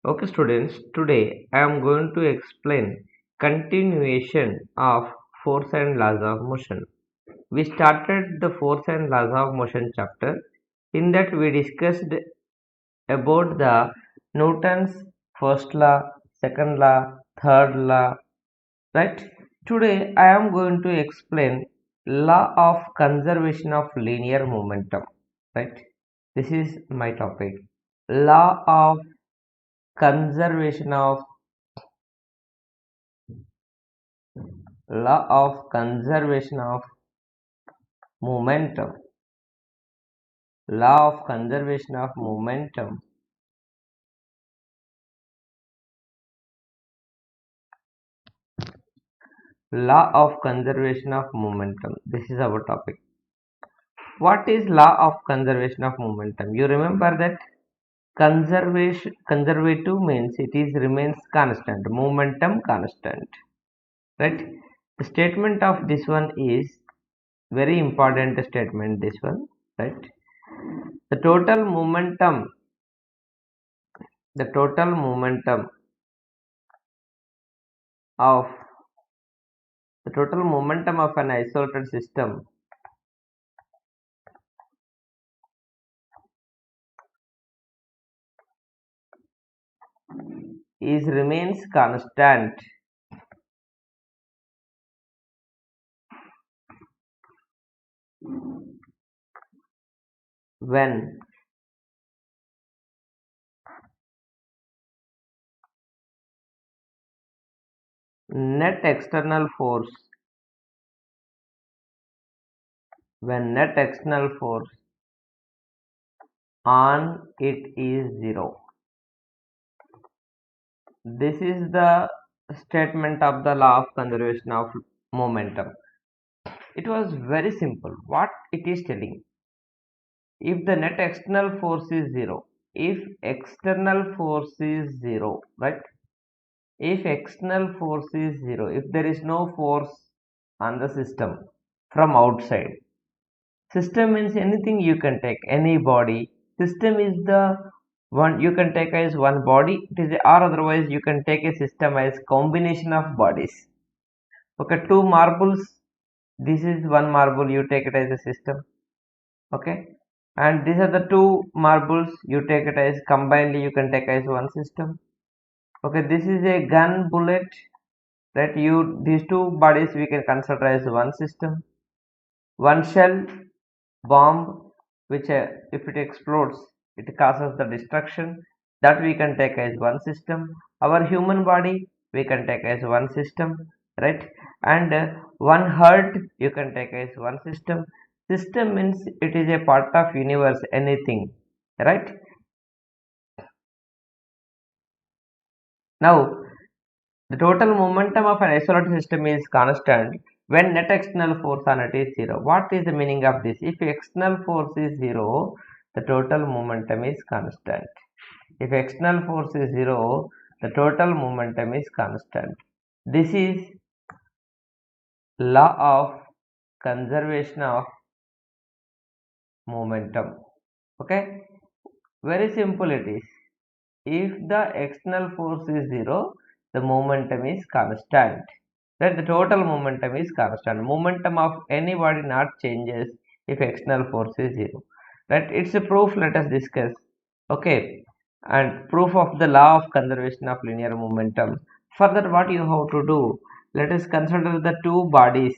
Okay students, today I am going to explain continuation of force and laws of motion. We started the force and laws of motion chapter. In that we discussed about the Newton's first law, second law, third law, right? Today I am going to explain law of conservation of linear momentum, right? This is my topic. Law of conservation of law of conservation of momentum. Law of conservation of momentum. Law of conservation of momentum. This is our topic. What is law of conservation of momentum? You remember that conservative means it is remains constant, momentum constant, right? The statement of this one is very important statement, this one, right? The total momentum of the total momentum of an isolated system is remains constant when net external force net external force on it is zero. This is the statement of the law of conservation of momentum. It was very simple. What it is telling, if the net external force is zero, if external force is zero, right? If external force is zero, if there is no force on the system from outside, system means anything you can take, any body. System is the one you can take as one body, it is, or otherwise you can take a system as combination of bodies. Okay, two marbles, this is one marble, you take it as a system. Okay, and these are the two marbles, you take it as combinedly, you can take as one system. Okay, this is a gun bullet, that you these two bodies we can consider as one system. One shell bomb, which if it explodes it causes the destruction, that we can take as one system. Our human body we can take as one system, right? And one heart you can take as one system. System means it is a part of universe, anything, right? Now the total momentum of an isolated system is constant when net external force on it is zero. What is the meaning of this? If external force is zero, the total momentum is constant. If external force is zero, the total momentum is constant. This is law of conservation of momentum. Okay, very simple it is. If the external force is zero, the momentum is constant. That the total momentum is constant. Momentum of any body not changes if external force is zero. Right? It's a proof. Let us discuss. Okay, and proof of the law of conservation of linear momentum. Further, what you have to do? Let us consider the two bodies.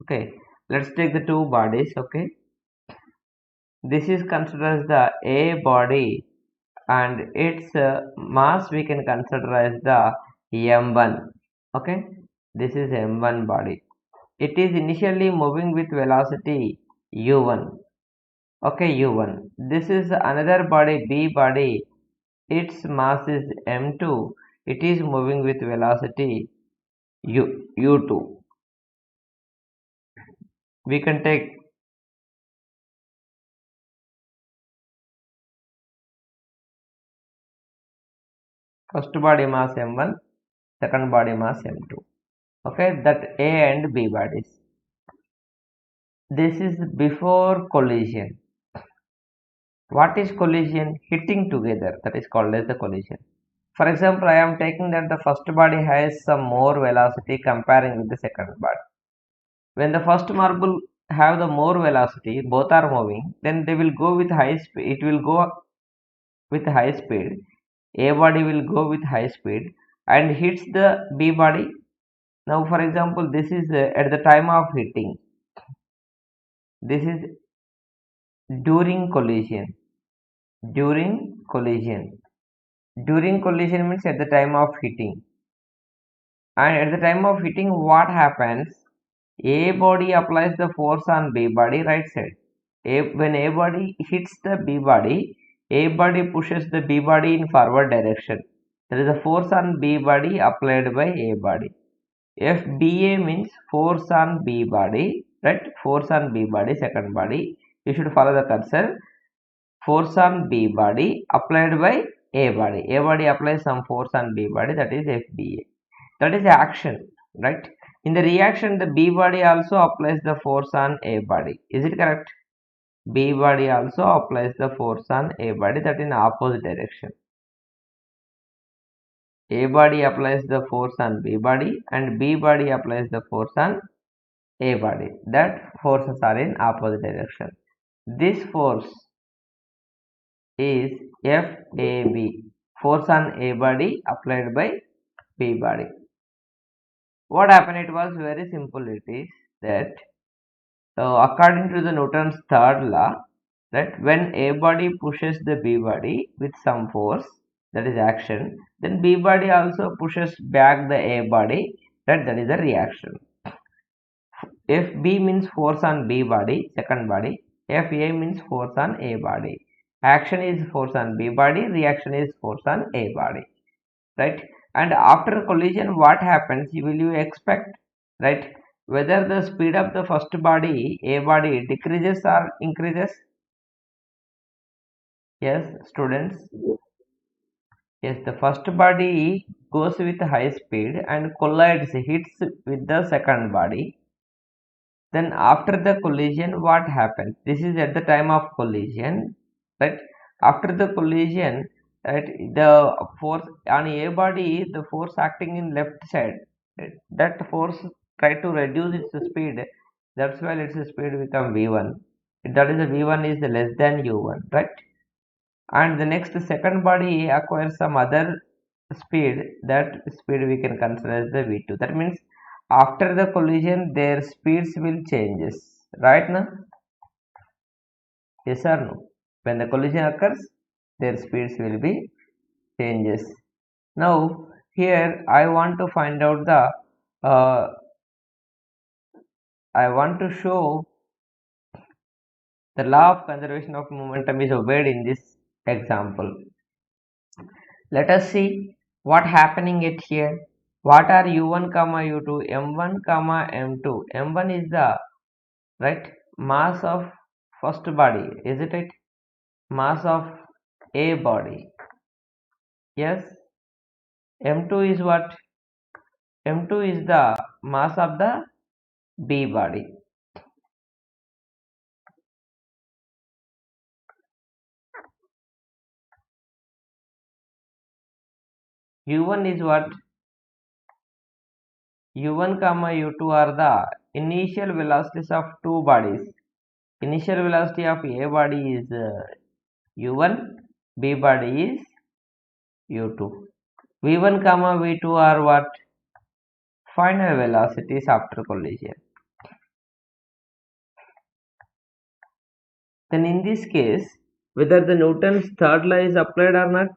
Okay, let's take the two bodies. Okay, this is considered as the A body, and its mass we can consider as the m1. Okay, this is m1 body. It is initially moving with velocity u1. Okay, u1. This is another body, B body. Its mass is m2. It is moving with velocity u2. We can take first body mass m1, second body mass m2. Okay, that A and B bodies. This is before collision. What is collision? Hitting together, that is called as the collision. For example, I am taking that the first body has some more velocity comparing with the second body. When the first marble have the more velocity, both are moving, then they will go with high speed. It will go with high speed. A body will go with high speed and hits the B body. Now, for example, this is at the time of hitting. This is during collision. During collision. During collision means at the time of hitting. And at the time of hitting, what happens? A body applies the force on B body right side. When A body hits the B body, A body pushes the B body in forward direction. There is a force on B body applied by A body. FBA means force on B body, right? Force on B body, second body. You should follow the cursor. Force on B body applied by A body. A body applies some force on B body, that is FBA. That is action, right? In the reaction, the B body also applies the force on A body. Is it correct? B body also applies the force on A body, that in opposite direction. A body applies the force on B body and B body applies the force on A body. That forces are in opposite direction. This force is FAB, force on A body applied by B body. What happened? It was very simple. It is that according to the Newton's third law, that when A body pushes the B body with some force, that is action, then B body also pushes back the A body, that is a reaction. If B means force on B body, second body, if A means force on A body. Action is force on B body, reaction is force on A body, right? And after collision, what happens? Will you expect, right? Whether the speed of the first body, A body, decreases or increases? Yes, students. Yes, the first body goes with high speed and collides, hits with the second body. Then after the collision, what happens? This is at the time of collision, right? After the collision, right, the force on A body, the force acting in left side, right, that force try to reduce its speed. That's why its speed become V1. That is, the V1 is less than U1, right? And the next second body acquires some other speed. That speed we can consider as the V2. That means after the collision their speeds will changes, right? Now, yes or no? When the collision occurs, their speeds will be changes. Now here I want to find out the I want to show the law of conservation of momentum is obeyed in this example. Let us see what happening it here. What are u1 comma u2, m1 comma m2? M1 is the right mass of first body, isn't it? Mass of A body. Yes. M2 is what? M2 is the mass of the B body. U1 is what? U1 comma U2 are the initial velocities of two bodies. Initial velocity of A body is U1, B body is U2. V1 comma V2 are what? Final velocities after collision. Then in this case, whether the Newton's third law is applied or not,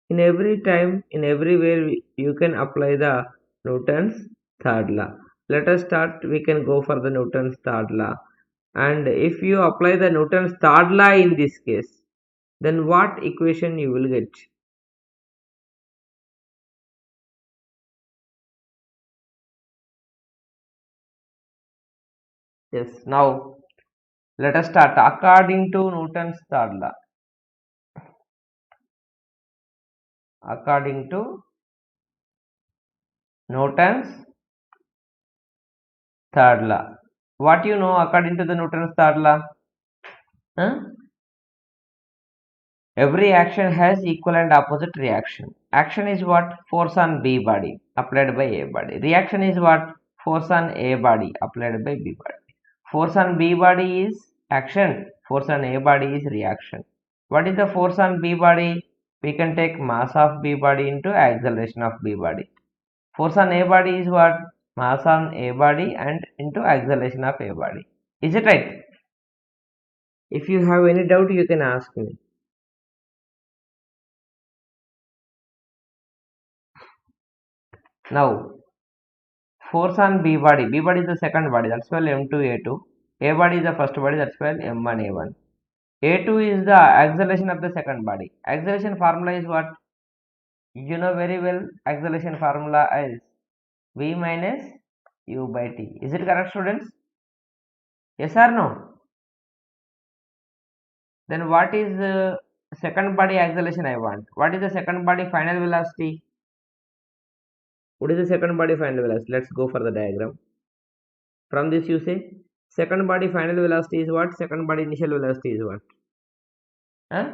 in every time, in everywhere you can apply the Newton's third law. Let us start, we can go for the Newton's third law. And if you apply the Newton's third law in this case, then what equation you will get? Yes, now let us start according to Newton's third law. According to Newton's third law. What you know according to the Newton's third law? Huh? Every action has equal and opposite reaction. Action is what? Force on B body applied by A body. Reaction is what? Force on A body applied by B body. Force on B body is action. Force on A body is reaction. What is the force on B body? We can take mass of B body into acceleration of B body. Force on A body is what? Mass on A body and into acceleration of A body. Is it right? If you have any doubt, you can ask me. Now, force on B body. B body is the second body. That's why M2 A2. A body is the first body. That's why M1 A1. A2 is the acceleration of the second body. Acceleration formula is what? You know very well. Acceleration formula is V minus U by T. Is it correct, students? Yes or no? Then what is the second body acceleration I want? What is the second body final velocity? What is the second body final velocity? Let's go for the diagram. From this you say second body final velocity is what? Second body initial velocity is what? Huh?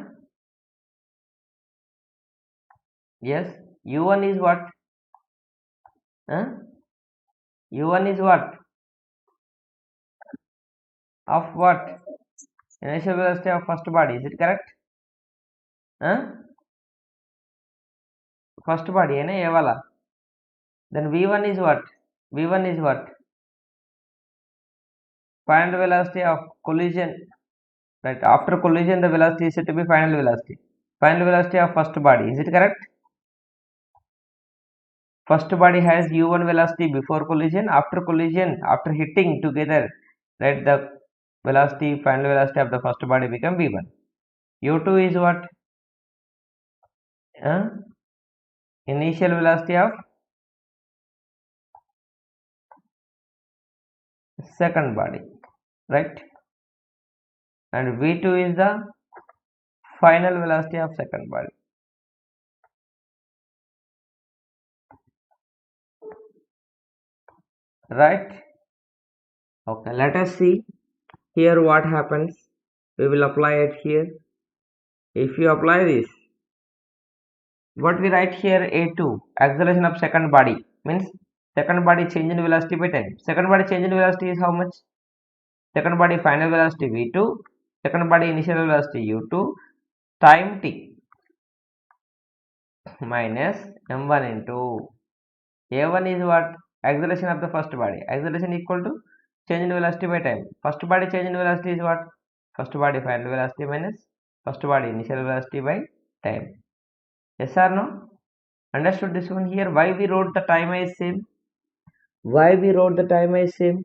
Yes. U1 is what? Huh? U1 is what? Of what? Initial velocity of first body. Is it correct? Huh? First body, है ना ये वाला. Then V1 is what? V1 is what? Final velocity of collision. Right. After collision, the velocity is said to be final velocity. Final velocity of first body. Is it correct? First body has u1 velocity before collision. After collision, after hitting together, right, the velocity, final velocity of the first body become v1. u2 is what? Initial velocity of second body, right? And v2 is the final velocity of second body. Right? Okay, let us see here what happens. We will apply it here. If you apply this, what we write here, a2, acceleration of second body, means second body change in velocity by time. Second body change in velocity is how much? Second body final velocity v2, second body initial velocity u2, time t minus m1 into a1 is what? Acceleration of the first body. Acceleration equal to change in velocity by time. First body change in velocity is what? First body final velocity minus first body initial velocity by time. Yes or no? Understood this one here? Why we wrote the time as same? Why we wrote the time as same?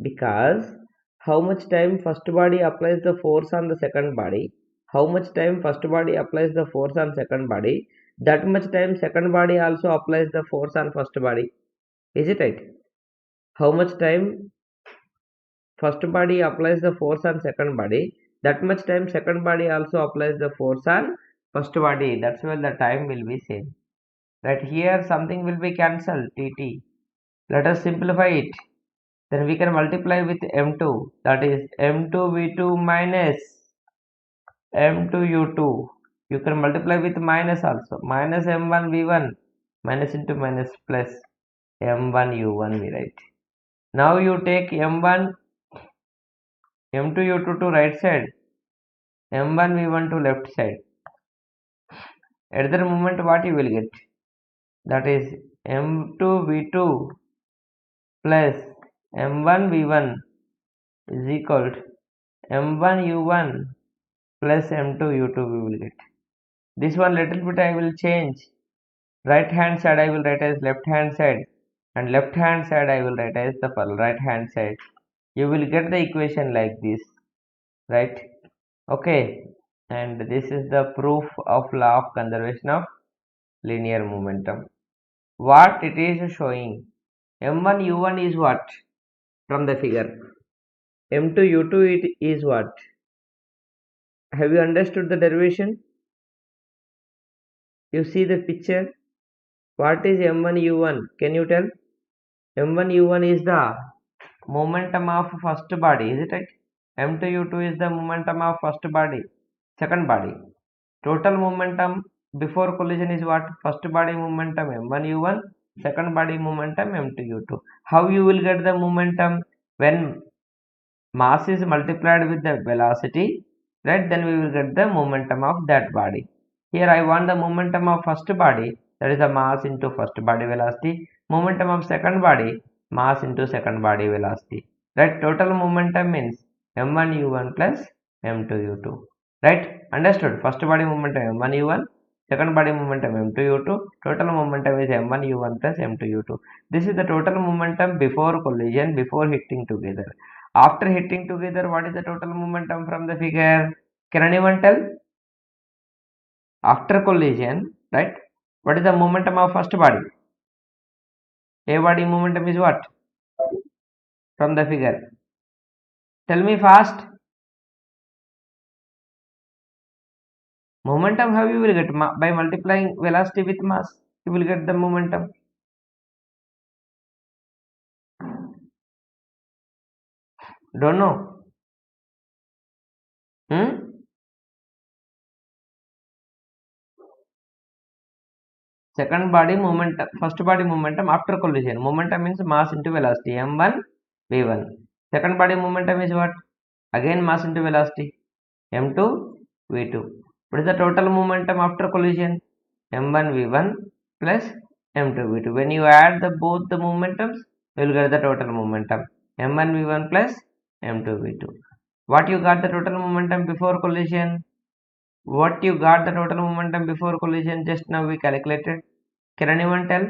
Because how much time first body applies the force on the second body, how much time first body applies the force on second body, that much time second body also applies the force on first body. Is it right? How much time first body applies the force on second body, that much time second body also applies the force on first body. That's why the time will be same. Right here something will be cancelled, tt. Let us simplify it. Then we can multiply with m2, that is m2 v2 minus m2 u2. You can multiply with minus also, minus m1 v1 minus into minus plus m1 u1 we write. Now you take m1 m2 u2 to right side, m1 v1 to left side. At that moment what you will get? That is m2 v2 plus m1 v1 is equal to m1 u1 plus m2 u2 we will get. This one little bit I will change. Right hand side I will write as left hand side, and left hand side I will write as the right hand side. You will get the equation like this, right? Okay, and this is the proof of law of conservation of linear momentum. What it is showing, m1 u1 is what? From the figure, m2 u2 it is what? Have you understood the derivation? You see the picture. What is m1 u1? Can you tell? m1 u1 is the momentum of first body, is it right? m2 u2 is the momentum of first body, second body. Total momentum before collision is what? First body momentum m1 u1, second body momentum m2 u2. How you will get the momentum? When mass is multiplied with the velocity, right? Then we will get the momentum of that body. Here I want the momentum of first body, that is the mass into first body velocity. Momentum of second body, mass into second body velocity. Right? Total momentum means m1 u1 plus m2 u2. Right? Understood? First body momentum m1 u1, second body momentum m2 u2. Total momentum is m1 u1 plus m2 u2. This is the total momentum before collision, before hitting together. After hitting together, what is the total momentum from the figure? Can anyone tell? After collision, right? What is the momentum of first body? A body momentum is what? From the figure. Tell me fast. Momentum, how you will get? By multiplying velocity with mass, you will get the momentum. Don't know? Second body momentum, first body momentum after collision. Momentum means mass into velocity. m1 v1. Second body momentum is what? Again mass into velocity. m2 v2. What is the total momentum after collision? m1 v1 plus m2 v2. When you add the both the momentums, you will get the total momentum m1 v1 plus m2 v2. What you got the total momentum before collision? What you got the total momentum before collision? Just now we calculated. Can anyone tell?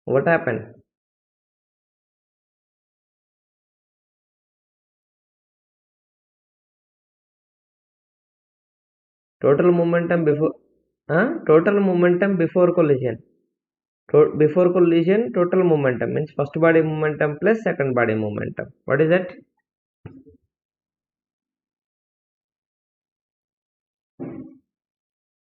What happened? Total momentum before total momentum before collision. Before collision, total momentum means first body momentum plus second body momentum. What is that?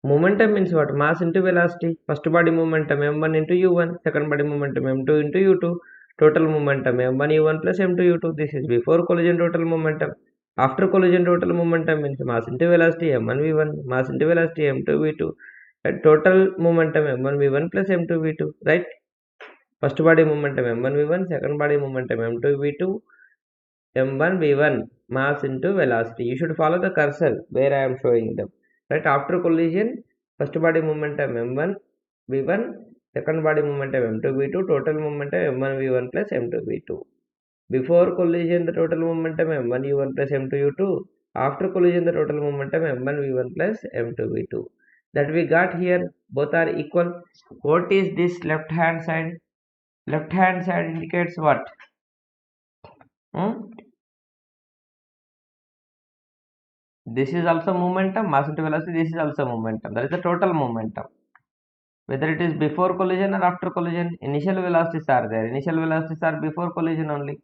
Momentum means what? Mass into velocity. First body momentum m1 into u1, second body momentum m2 into u2. Total momentum m1 u1 plus m2 u2. This is before collision total momentum. After collision total momentum means mass into velocity m1 v1, mass into velocity m2 v2. Total momentum m1 v1 plus m2 v2. Right? First body momentum m1 v1, second body momentum m2 v2, m1 v1 mass into velocity. You should follow the cursor where I am showing them. Right after collision, first body momentum m1 v1, second body momentum m2 v2, total momentum m1 v1 plus m2 v2. Before collision, the total momentum m1 u1 plus m2 u2. After collision, the total momentum m1 v1 plus m2 v2. That we got here, both are equal. What is this left hand side? Left hand side indicates what? This is also momentum, mass into velocity. This is also momentum. That is the total momentum. Whether it is before collision or after collision, initial velocities are there. Initial velocities are before collision only.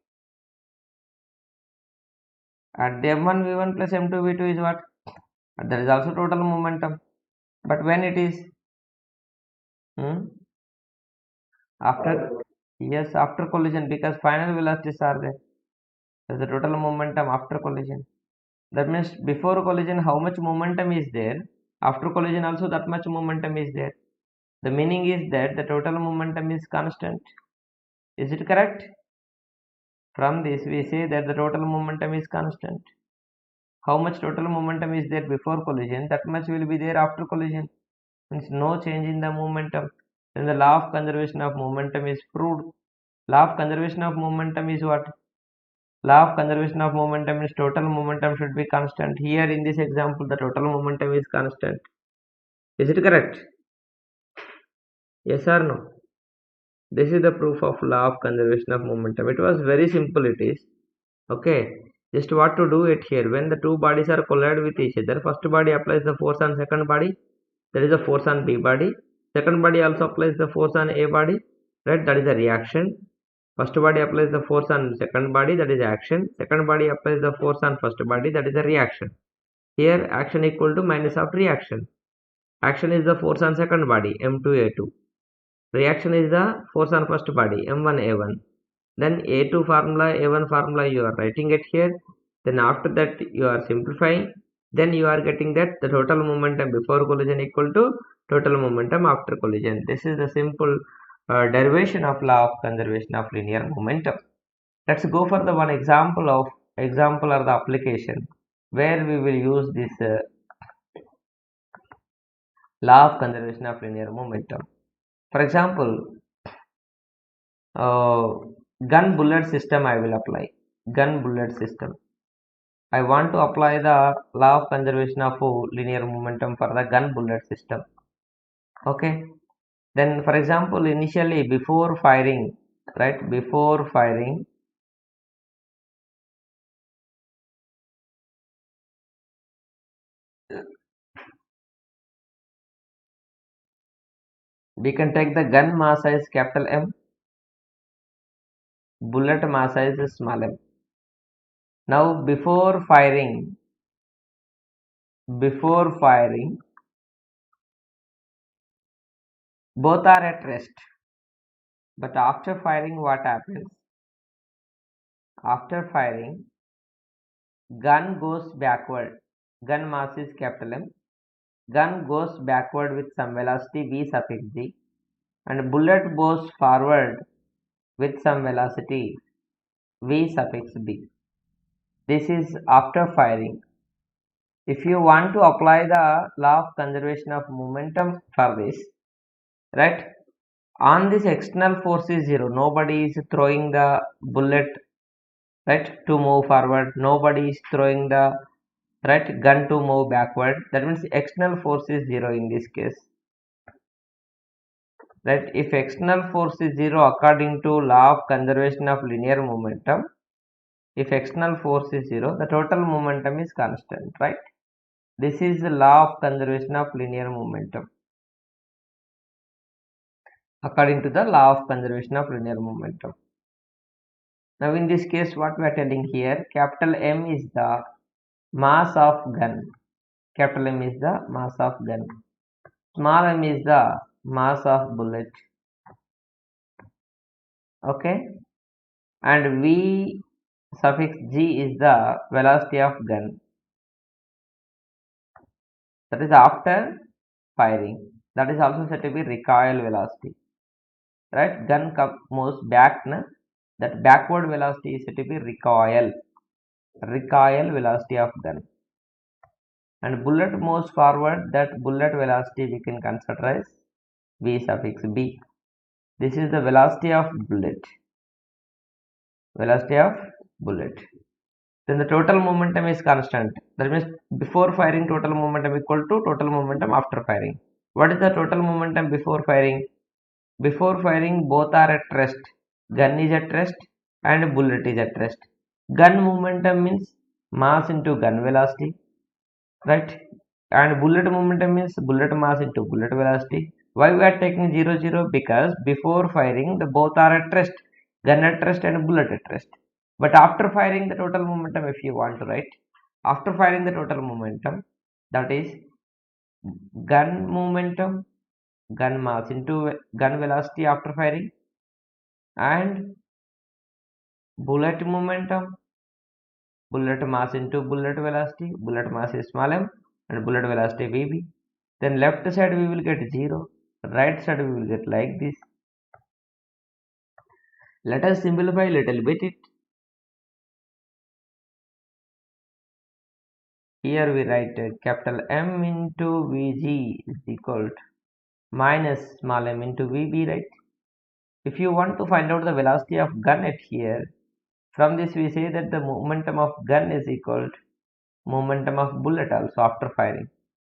At the m1 v1 plus m2 v2 is what? There is also total momentum. But when it is after, yes, after collision, because final velocities are there. There is the total momentum after collision. That means before collision, how much momentum is there? After collision, also that much momentum is there. The meaning is that the total momentum is constant. Is it correct? From this, we say that the total momentum is constant. How much total momentum is there before collision? That much will be there after collision. Means no change in the momentum. Then the law of conservation of momentum is proved. Law of conservation of momentum is what? Law of conservation of momentum is total momentum should be constant. Here in this example, the total momentum is constant. Is it correct? Yes or no? This is the proof of law of conservation of momentum. It was very simple, it is. Okay. Just what to do it here. When the two bodies are collided with each other, first body applies the force on second body. That is the force on B body. Second body also applies the force on A body. Right? That is the reaction. First body applies the force on second body, that is action. Second body applies the force on first body, that is the reaction. Here action equal to minus of reaction. Action is the force on second body, M2A2. Reaction is the force on first body, M1A1. Then A2 formula, A1 formula you are writing it here. Then after that you are simplifying. Then you are getting that the total momentum before collision equal to total momentum after collision. This is the simple derivation of law of conservation of linear momentum. Let's go for the one example or the application where we will use this law of conservation of linear momentum. For example, gun bullet system I will apply. Gun bullet system. I want to apply the law of conservation of linear momentum for the gun bullet system. Okay. Then for example, initially before firing, right, before firing, we can take the gun mass size capital M, bullet mass size small m. Now before firing, both are at rest. But after firing, what happens? After firing, gun goes backward. Gun mass is capital M. Gun goes backward with some velocity v suffix g, and bullet goes forward with some velocity v suffix b. This is after firing. If you want to apply the law of conservation of momentum for this, right? On this external force is zero. Nobody is throwing the bullet, right, to move forward. Nobody is throwing the right gun to move backward. That means external force is zero in this case. Right? If external force is zero according to law of conservation of linear momentum, if external force is zero, the total momentum is constant, right? This is the law of conservation of linear momentum. According to the law of conservation of linear momentum. Now in this case, what we are telling here, capital M is the mass of gun. Capital M is the mass of gun. Small m is the mass of bullet. Okay. And V suffix G is the velocity of gun. That is after firing. That is also said to be recoil velocity. Right? Gun moves back. That backward velocity is said to be recoil. Recoil velocity of gun. And bullet moves forward. That bullet velocity we can consider as V suffix B. This is the velocity of bullet. Velocity of bullet. Then the total momentum is constant. That means before firing total momentum equal to total momentum after firing. What is the total momentum before firing? Before firing both are at rest. Gun is at rest and bullet is at rest. Gun momentum means mass into gun velocity, right? And bullet momentum means bullet mass into bullet velocity. Why we are taking 0 0? Because before firing the both are at rest. Gun at rest and bullet at rest. But after firing the total momentum, if you want to write, after firing the total momentum, that is gun momentum, gun mass into gun velocity after firing, and bullet momentum, bullet mass into bullet velocity, bullet mass is small m, and bullet velocity vb. Then left side we will get 0, right side we will get like this. Let us simplify a little bit it. Here we write capital M into Vg is equal to minus small m into Vb, right? If you want to find out the velocity of gun at here, From this we say that the momentum of gun is equal to momentum of bullet also after firing.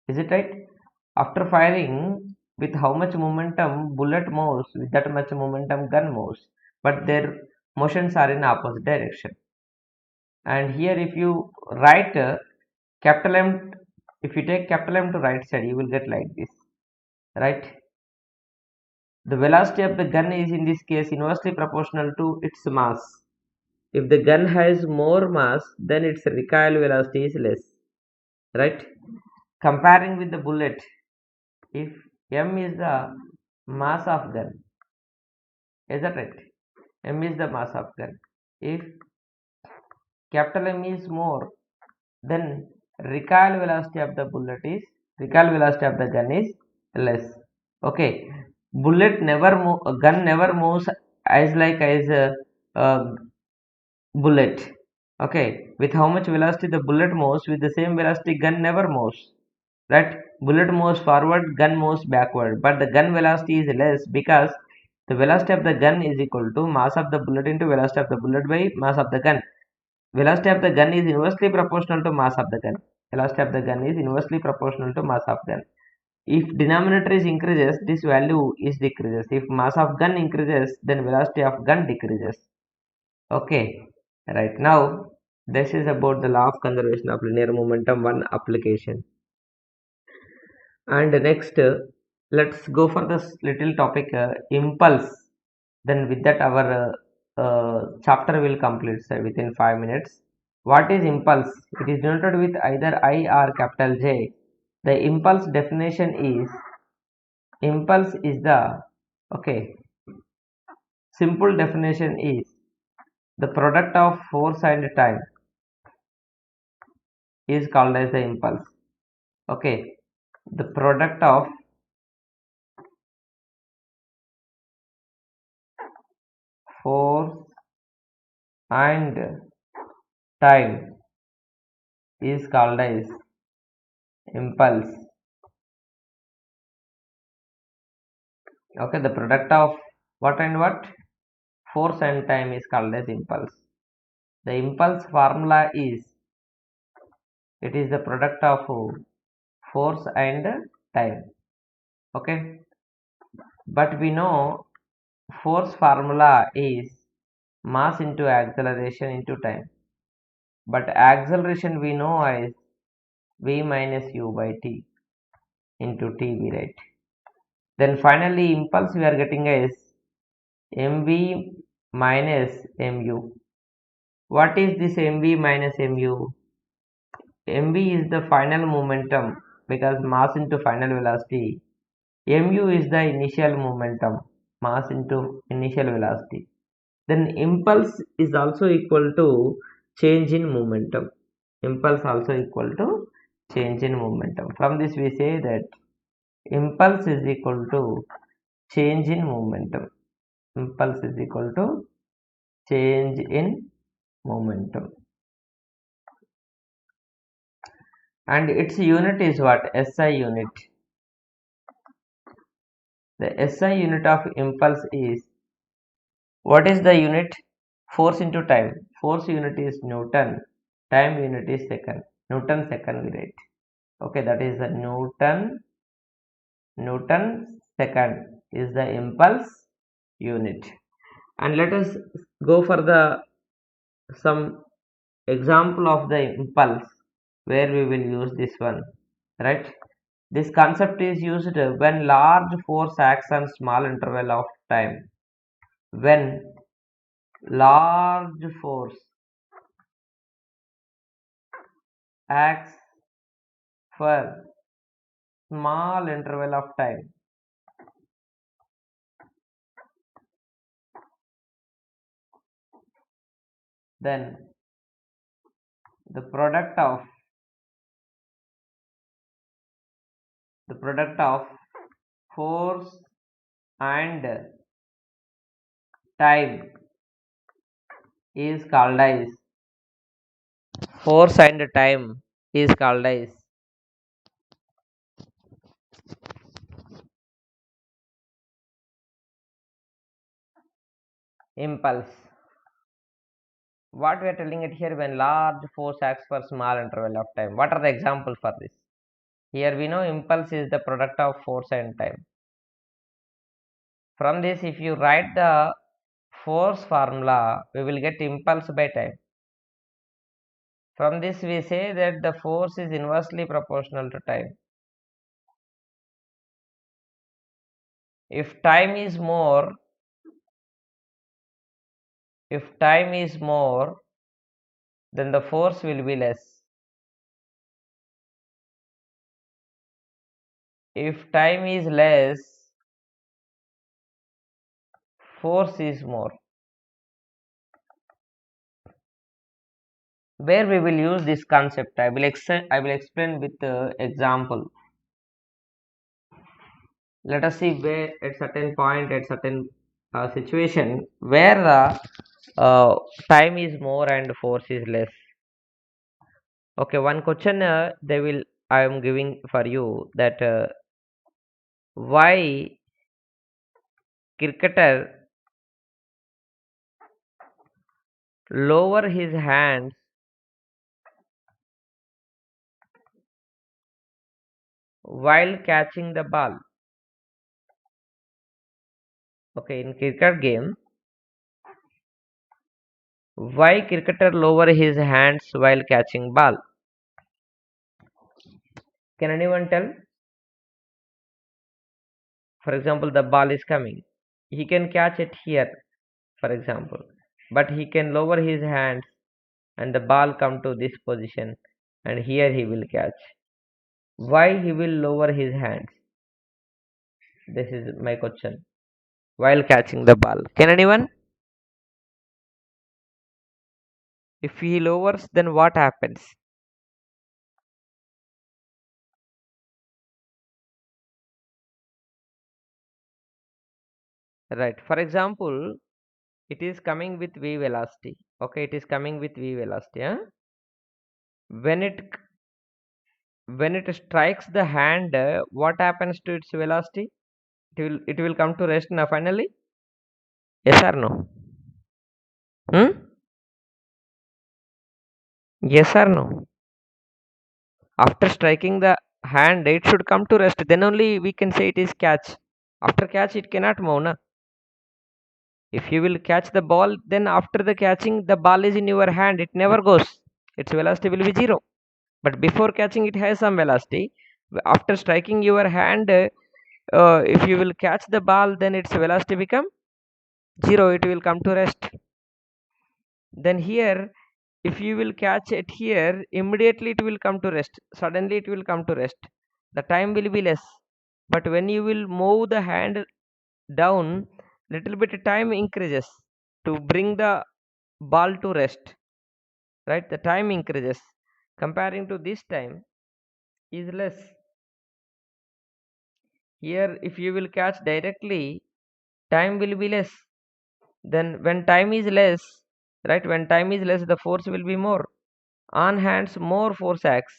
Is it right? After firing, with how much momentum bullet moves, with that much momentum gun moves, but their motions are in opposite direction. And here if you write capital M, if you take capital M to right side, you will get like this, right? The velocity of the gun is in this case inversely proportional to its mass. If the gun has more mass, then its recoil velocity is less, right? Comparing with the bullet, if m is the mass of gun, is that right? M is the mass of gun. If capital M is more, then recoil velocity of the gun is less. Okay, gun never moves as a bullet. Okay, with how much velocity the bullet moves, with the same velocity gun never moves, right? Bullet moves forward, gun moves backward, but the gun velocity is less because the velocity of the gun is equal to mass of the bullet into velocity of the bullet by mass of the gun. Velocity of the gun is inversely proportional to mass of the gun. Velocity of the gun is inversely proportional to mass of gun. If denominator is increases, this value is decreases. If mass of gun increases, then velocity of gun decreases. Okay, right now this is about the law of conservation of linear momentum one application. And next, let's go for this little topic impulse. Then with that our chapter will complete within 5 minutes. What is impulse? It is denoted with either I or capital J. The impulse is the, okay, simple definition is the product of force and time is called as the impulse. Okay, the product of force and time is called as impulse. Okay, the product of what and what? Force and time is called as impulse. The impulse formula is, it is the product of force and time. Okay, but we know force formula is mass into acceleration into time, but acceleration we know as v minus u by t into t, we write. Then finally impulse we are getting as mv minus mu. What is this mv minus mu? mv is the final momentum because mass into final velocity. Mu is the initial momentum, mass into initial velocity. Then impulse is also equal to change in momentum. Impulse also equal to change in momentum. From this we say that impulse is equal to change in momentum. Impulse is equal to change in momentum. And its unit is what? SI unit. The SI unit of impulse is, what is the unit? Force into time. Force unit is Newton. Time unit is second. Newton second we write. Okay, that is the Newton second is the impulse unit. And let us go for the some example of the impulse where we will use this one, right? This concept is used when large force acts on small interval of time. When large force acts for small interval of time, then the product of force and time is called as force and time is called as impulse. what we are telling it here, when large force acts for small interval of time. What are the examples for this? Here we know impulse is the product of force and time. From this, if you write the force formula, we will get impulse by time. From this, we say that the force is inversely proportional to time. If time is more, then the force will be less. If time is less, force is more. Where we will use this concept, I will explain with example. Let us see where at certain point, at certain situation, where the time is more and force is less. Okay, one question I am giving for you, that why cricketer lower his hands while catching the ball. Okay, in cricket game, why cricketer lower his hands while catching ball? Can anyone tell? For example, the ball is coming. He can catch it here, for example, but he can lower his hands and the ball come to this position, and here he will catch. Why he will lower his hands? This is my question. While catching the ball. Can anyone? If he lowers, then what happens? Right. For example, it is coming with v velocity. Okay, it is coming with v velocity. Huh? When it strikes the hand, what happens to its velocity? It will come to rest now finally. Yes or no? Hmm? Yes or no? After striking the hand, it should come to rest. Then only we can say it is catch. After catch, it cannot move. Na? If you will catch the ball, then after the catching, the ball is in your hand. It never goes. Its velocity will be 0. But before catching, it has some velocity. After striking your hand, if you will catch the ball, then its velocity become 0. It will come to rest. Then here, if you will catch it here, immediately it will come to rest. Suddenly it will come to rest. The time will be less. But when you will move the hand down, little bit time increases to bring the ball to rest. Right? The time increases. Comparing to this time is less. Here, if you will catch directly, time will be less. Then when time is less, right? When time is less, the force will be more. On hands, more force acts.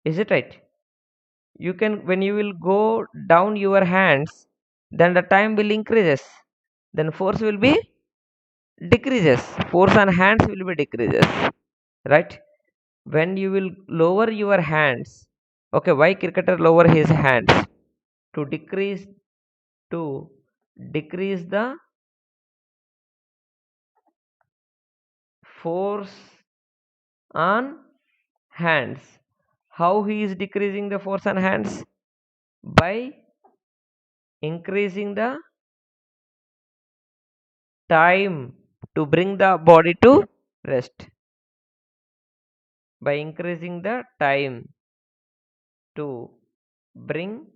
Is it right? You can, when you will go down your hands, then the time will increases. Then force will be decreases. Force on hands will be decreases. Right? When you will lower your hands, okay, why cricketer lower his hands? To decrease the force on hands. How he is decreasing the force on hands? By increasing the time to bring the body to rest. By increasing the time to bring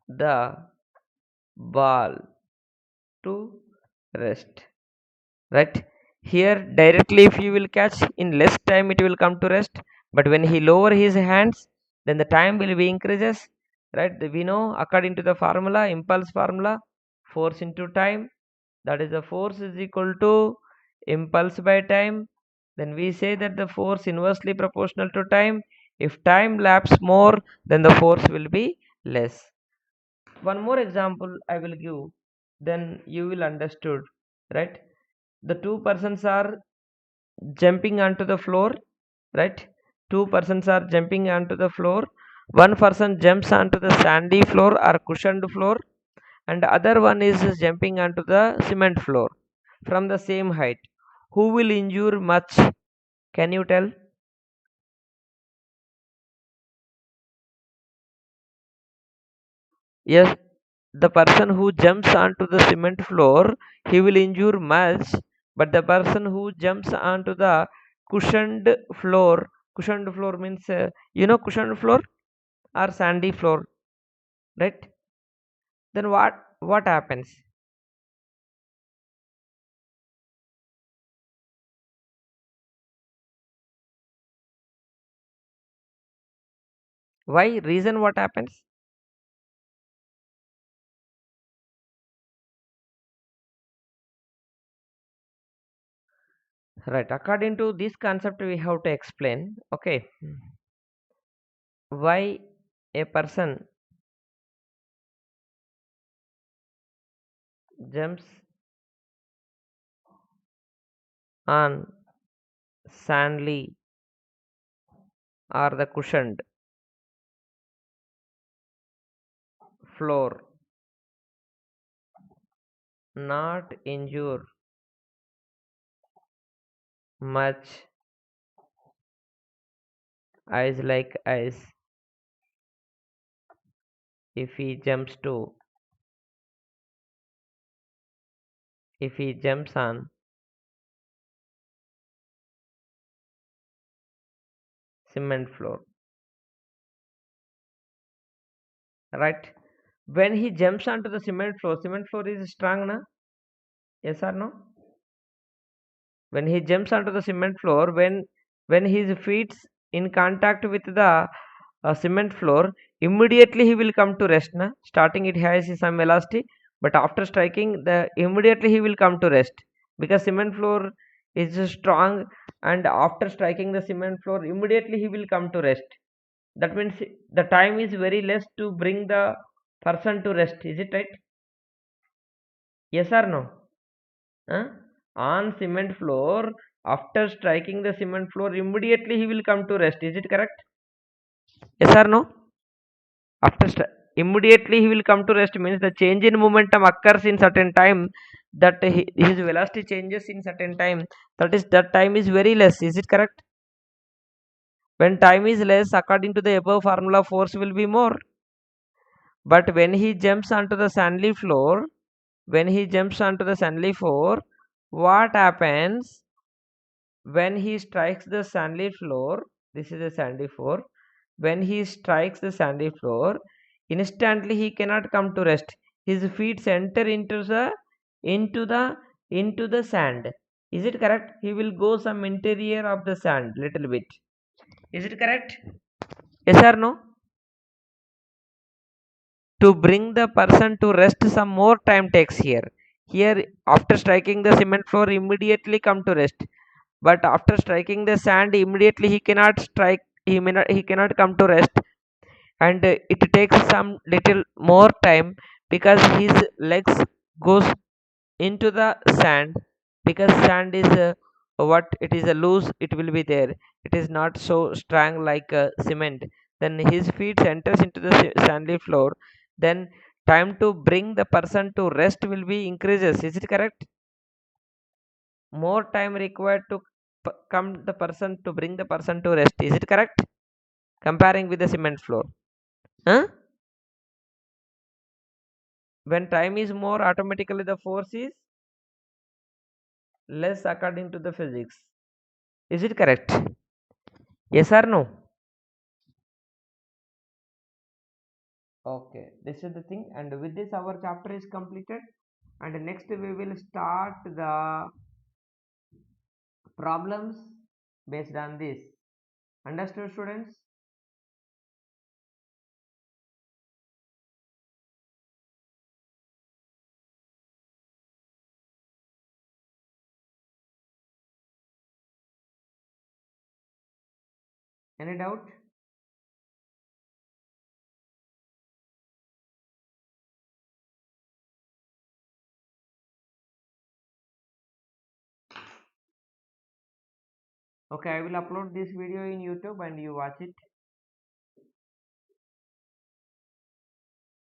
the ball to rest. Right? Here directly, if you will catch in less time, it will come to rest. But when he lower his hands, then the time will be increases. Right? We know according to the formula, impulse formula, force into time, that is the force is equal to impulse by time. Then we say that the force inversely proportional to time. If time lapse more, then the force will be less. One more example I will give, then you will understood. Right? the two persons are jumping onto the floor, right? Two persons are jumping onto the floor. One person jumps onto the sandy floor or cushioned floor, and other one is jumping onto the cement floor from the same height. Who will injure much? Can you tell? Yes, the person who jumps onto the cement floor, he will injure much, but the person who jumps onto the cushioned floor, cushioned floor means cushioned floor or sandy floor, right? Then what happens? Why? Reason what happens? Right. According to this concept, we have to explain. Okay, why a person jumps on sandy or the cushioned floor, not injure much eyes like eyes if he jumps on cement floor, right? When he jumps onto the cement floor is strong, na? Yes or no? When he jumps onto the cement floor, when his feet in contact with the cement floor, immediately he will come to rest, na? Starting it has some velocity, but after striking the immediately he will come to rest, because cement floor is strong, and after striking the cement floor immediately he will come to rest. That means the time is very less to bring the person to rest. Is it right? Yes or no? Huh? On cement floor, after striking the cement floor, immediately he will come to rest. Is it correct? Yes or no? After immediately he will come to rest means the change in momentum occurs in certain time, that his velocity changes in certain time. That time is very less. Is it correct? When time is less, according to the above formula, force will be more. But when he jumps onto the sandy floor, what happens? When he strikes the sandy floor, this is a sandy floor. When he strikes the sandy floor, instantly he cannot come to rest. His feet enter into the into the sand. Is it correct? He will go some interior of the sand little bit. Is it correct? Yes or no? To bring the person to rest, some more time takes here. Here, after striking the cement floor, immediately come to rest. But after striking the sand, immediately he cannot strike. He cannot come to rest, and it takes some little more time, because his legs goes into the sand, because sand is what it is a loose, it will be there, it is not so strong like cement. Then his feet enters into the sandy floor, then time to bring the person to rest will be increases. Is it correct? More time required to come the person to bring the person to rest. Is it correct? Comparing with the cement floor, huh? When time is more, automatically the force is less according to the physics. Is it correct? Yes or no? Okay, this is the thing, and with this our chapter is completed, and next we will start the problems based on this. Understood, students? Any doubt? Okay, I will upload this video in YouTube and you watch it.